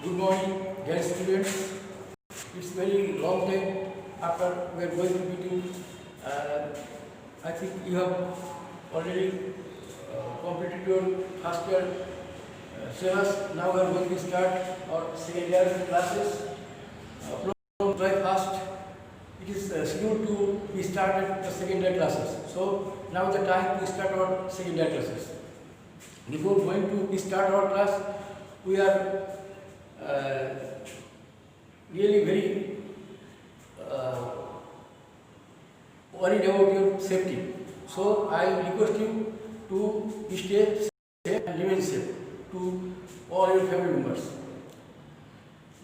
Good morning, dear students. It's very long time after we are going to meeting. I think you have already completed your first year syllabus. Now we are going to start our second year classes. From July 1st, it is scheduled to be started the second year classes. So now is the time to start our second year classes. Before going to start our class, we are really very worried about your safety. So I request you to stay safe and remain safe to all your family members.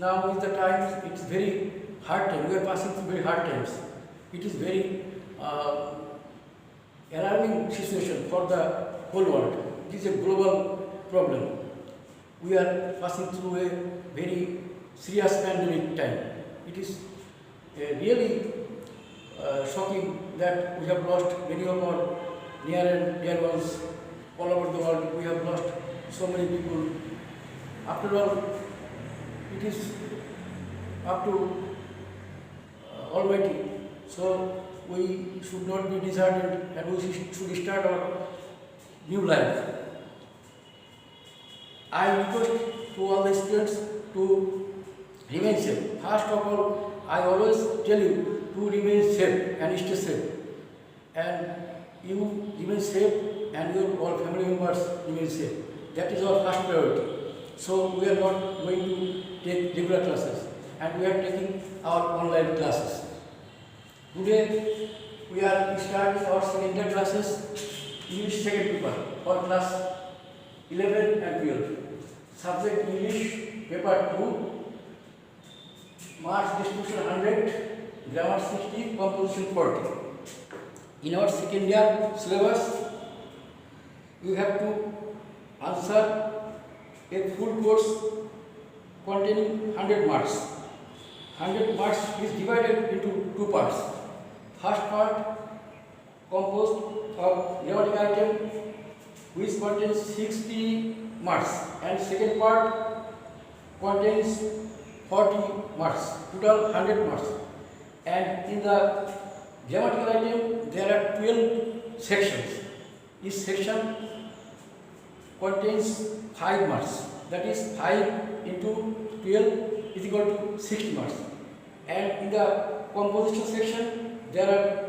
Now is the time, it's very hard time. We are passing through very hard times. It is very alarming situation for the whole world. It is a global problem. We are passing through a very serious pandemic time. It is really shocking that we have lost many of our near and dear ones all over the world. We have lost so many people. After all, it is up to Almighty. So we should not be disheartened and we should start our new life. I request to all the students to remain safe. First of all, I always tell you to remain safe and stay safe. And you remain safe and your all family members remain safe. That is our first priority. So we are not going to take regular classes and we are taking our online classes. Today we are starting our second year classes, English second paper for class 11 and 12. Subject English, paper 2, marks distribution 100, grammar 60, composition 40. In our second year syllabus, you have to answer a full course containing 100 marks. 100 marks is divided into two parts. First part composed of grammatical item which contains 60 marks and second part contains 40 marks, total 100 marks. And in the grammatical item there are 12 sections. Each section contains 5 marks, that is 5 into 12 is equal to 60 marks. And in the composition section there are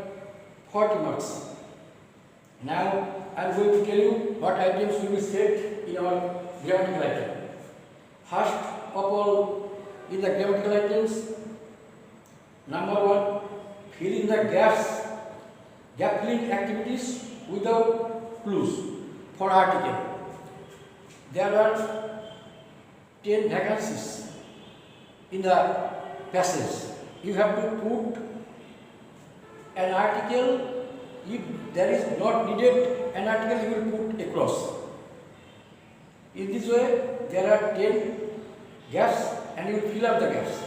40 marks. Now I am going to tell you what items will be set in our grammatical item. First of all, in the grammatical items, number 1, fill in the gaps, gap filling activities without clues for article. There are 10 vacancies in the passage. You have to put an article. If there is not needed an article, you will put a cross. In this way, there are 10 gaps and you will fill up the gaps.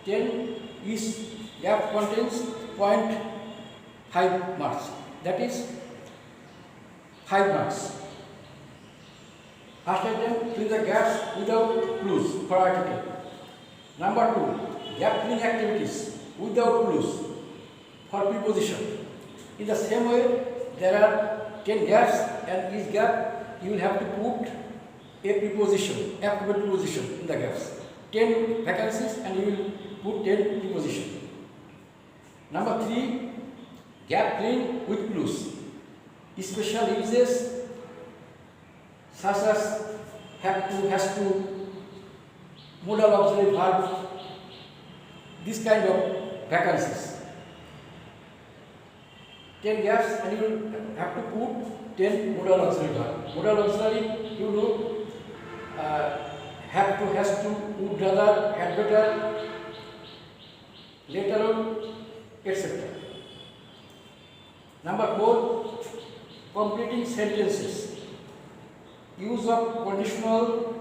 10 each gap contains 0.5 marks. That is 5 marks. First item, fill the gaps without clues for article. Number 2, gap filling activities without clues for preposition. In the same way, there are 10 gaps and each gap you will have to put a preposition, applicable preposition in the gaps. 10 vacancies and you will put 10 preposition. Number 3, gap filling with clues. Special uses such as have to, has to, modal auxiliary verb, this kind of vacancies. 10 gaps and you will have to put 10 modal auxiliary verb. Modal auxiliary, you know, have to, has to, would rather, had better, later on, etc. Number 4, completing sentences. Use of conditional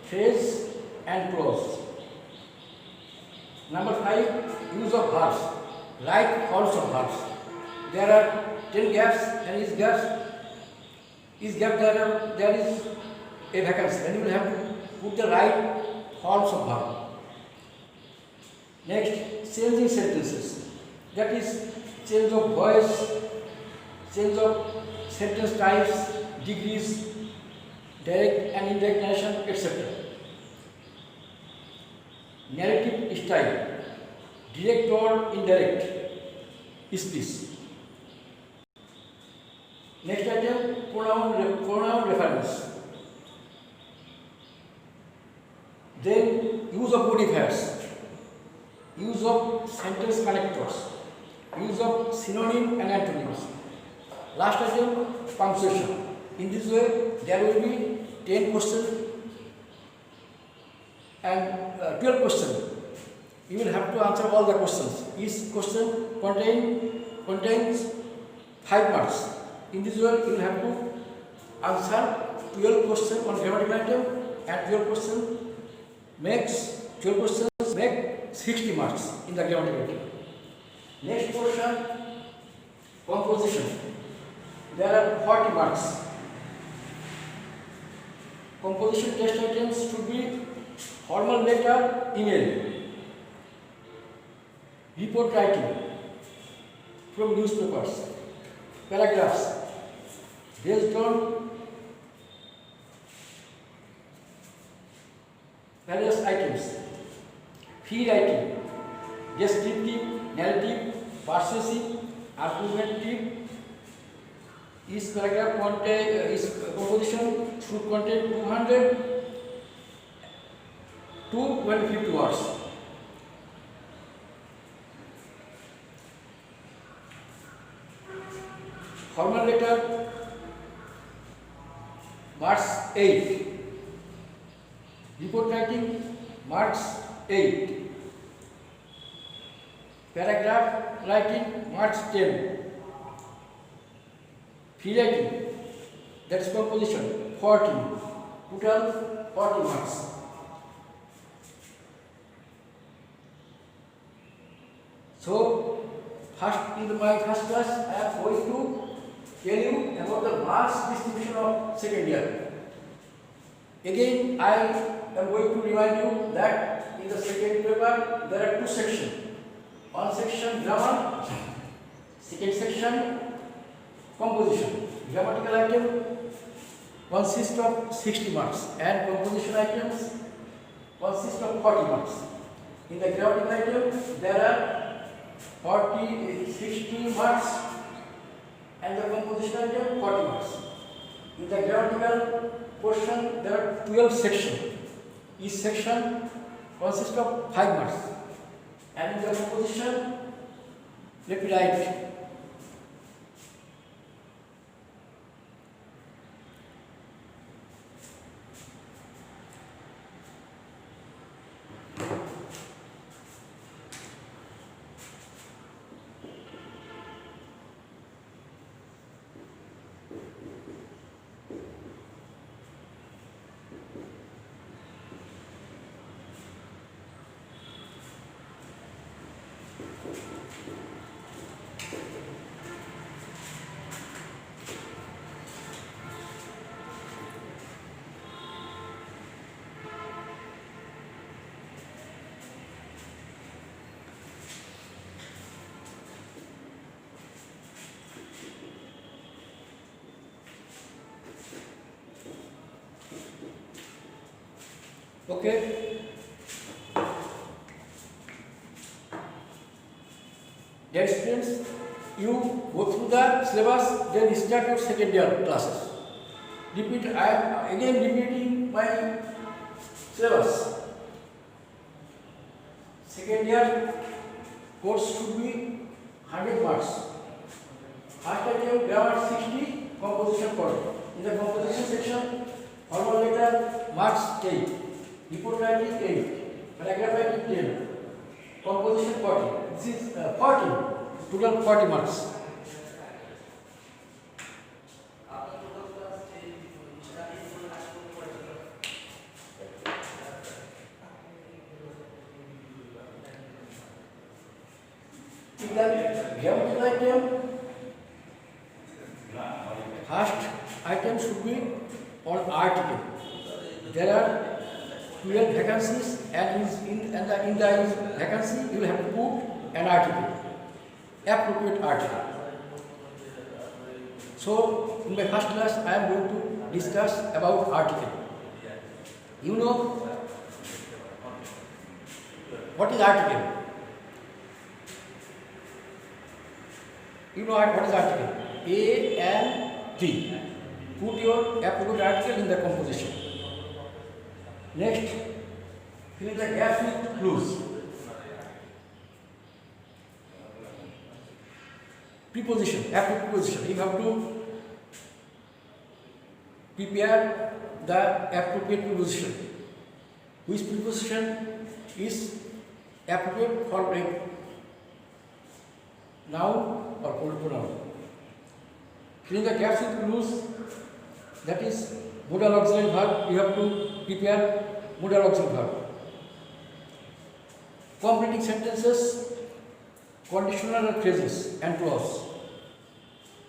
phrase and clause. Number 5, use of verbs, like forms of verbs. There are 10 gaps and each gap there is a vacancy and you will have to put the right forms of verb. Next, changing sentences. That is change of voice, change of sentence types, degrees, direct and indirect narration, etc. Narrative style, direct or indirect speech. Next item, pronoun reference. Then use of modifiers, use of sentence connectors, use of synonym and antonyms. Last item, punctuation. In this way, there will be 10 questions and 12 questions. You will have to answer all the questions. Each question contains 5 marks. In this way, you will have to answer 12 questions on grammatical item and 12 questions make 60 marks in the grammatical item. Next portion, composition. There are 40 marks. Composition test items should be formal letter, email, report writing from newspapers, paragraphs based on various items, free writing, descriptive, narrative, persuasive, argumentative. Each paragraph each composition should contain 200 to 150 words. Formal letter, marks 8. Report writing, marks 8. Paragraph writing, marks 10. Free writing, that's composition, 14. Total 40 marks. So, first in my first class, I am going to tell you about the marks distribution of second year. Again, I am going to remind you that in the second paper there are 2 sections. One section grammar, second section composition. Grammatical item consists of 60 marks and composition items consist of 40 marks. In the grammatical item there are 60 marks and the composition item 40 marks. In the grammatical portion there are 12 sections. Each section consists of 5 marks. And in the composition, let me write. Okay. Dear students, you go through the syllabus, then start your second year classes. I am again repeating my syllabus. Second year course should be 100 marks. First item grammar 60, composition 40. In the composition section, formal letter marks 8, report writing 8, paragraph writing 10, composition 40. This is 40, total 40 marks. In the grammatical item, first item should be on article. There are 12 vacancies, and in the vacancy you will have to put an article, appropriate article. So in my first class I am going to discuss about article. You know what is article? You know what is article? A and T. Put your appropriate article in the composition. Next, fill in the gaps with clues. Preposition, appropriate preposition. You have to prepare the appropriate preposition. Which preposition is appropriate for a noun or pronoun? Fill in the gaps with clues. That is modal auxiliary verb. You have to prepare modal auxiliary verb. Completing sentences, conditional phrases and clause.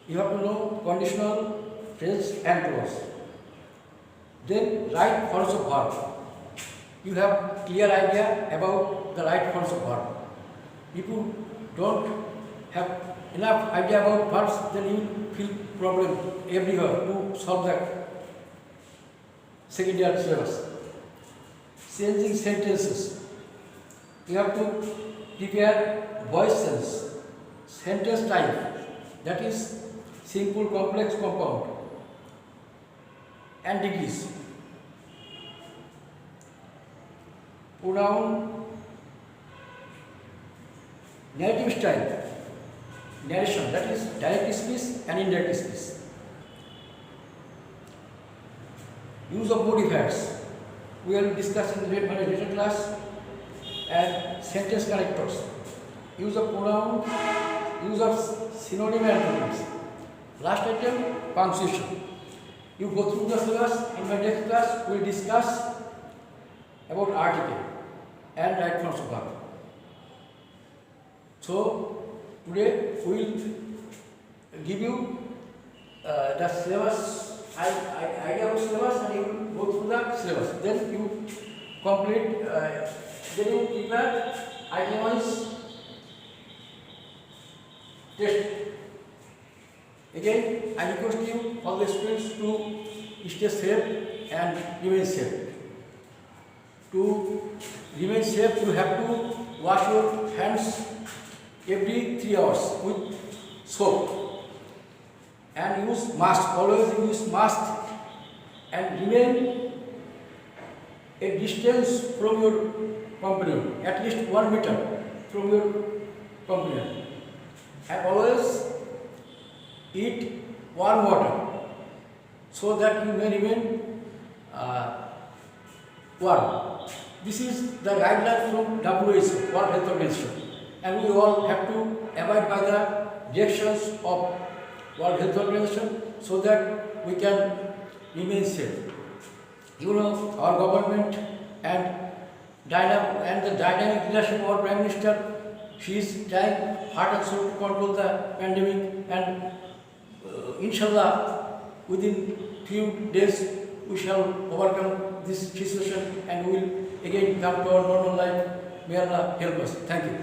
You have to know conditional phrases and clause. Then right forms of verb. You have clear idea about the right forms of verb. If you don't have enough idea about verbs, then you feel problem everywhere to solve that second year syllabus. Changing sentences. You have to prepare voice sense, sentence type, that is simple, complex, compound, and degrees. Pronoun, narrative style, narration, that is direct speech and indirect speech. Use of modifiers. We will discuss in the later class. And sentence connectors. Use of pronoun, use of synonym and antonyms. Last item, punctuation. You go through the syllabus. In my next class, we will discuss about article and right forms of verb. So today we will give you the syllabus, idea of syllabus, and you will go through the syllabus. Then you complete. Then you prepare itemized test. Again, I request you, all the students, to stay safe and remain safe. To remain safe, you have to wash your hands every 3 hours with soap and use mask. Always use mask and remain a distance from your companion, at least 1 meter from your companion, and always eat warm water so that you may remain warm. This is the guideline from WHO, World Health Organization, and we all have to abide by the directions of World Health Organization so that we can remain safe. You know, our government and the dynamic leadership of our Prime Minister, she is trying hard and soul to control the pandemic, and inshallah within few days we shall overcome this situation and we will again come to our normal life. May Allah help us. Thank you.